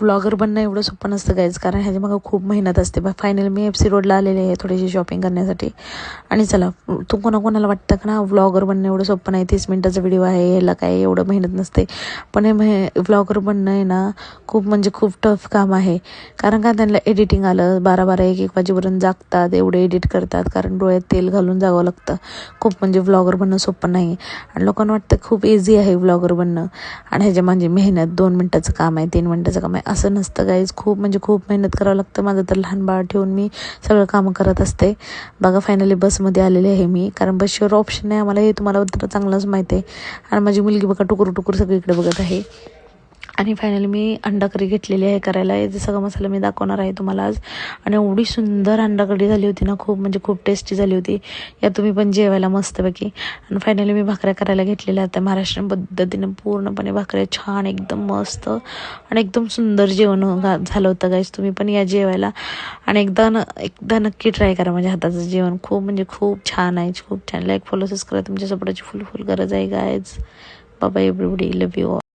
Vlogger बनणं एवढं सोपं नसतं गाईज, कारण ह्याच्या मग खूप मेहनत असते. फायनली मी FC रोडला आलेले आहे थोडीशी शॉपिंग करण्यासाठी. आणि चला, तू कोणाकोणाला वाटतं का ना व्लॉगर बनणं एवढं सोपं नाही, 30 मिनिटाचा व्हिडिओ आहे, याला काय एवढं मेहनत नसते. पण हे व्लॉगर बनणं आहे ना खूप म्हणजे खूप टफ काम आहे. कारण का त्यांना एडिटिंग आलं, 12-12 1-1 वाजेपर्यंत जागतात, एवढे एडिट करतात, कारण डोळ्यात तेल घालून जावं लागतं. खूप म्हणजे व्लॉगर बनणं सोपं नाही. आणि लोकांना वाटतं खूप इझी आहे व्लॉगर बनणं, आणि ह्याच्या म्हणजे मेहनत 2 मिनिटाचं काम आहे, 3 मिनिटाचं काम आहे, असं नसतं गाईज. खूप म्हणजे खूप मेहनत करावं लागतं. माझं तर लहान बाळ ठेवून मी सगळं कामं करत असते. बघा फायनली बसमध्ये आलेले आहे मी, कारण बसशिवाय ऑप्शन नाही आम्हाला, हे तुम्हाला तर चांगलंच माहिती आहे. आणि माझी मुलगी बघा टुकूर टुकूर सगळीकडे बघत आहे. आणि फायनली मी अंडा करी घेतलेली आहे करायला. याचा सगळा मसाला मी दाखवणार आहे तुम्हाला आज. आणि एवढी सुंदर अंडा कढी झाली होती ना, खूप म्हणजे खूप टेस्टी झाली होती. या तुम्ही पण जेवायला मस्तपैकी. आणि फायनली मी भाकऱ्या करायला घेतलेल्या आता महाराष्ट्रीयन पद्धतीनं, पूर्णपणे भाकऱ्या छान एकदम मस्त आणि एकदम सुंदर जेवण झालं होतं गाईस. तुम्ही पण या जेवायला आणि एकदा नक्की ट्राय करा. माझ्या हाताचं जेवण खूप म्हणजे खूप छान आहे, खूप छान. लाईक फॉलो सबस्क्राईब तुमच्या सपोर्टची फुल गरज आहे guys. Bye bye everybody, love you all.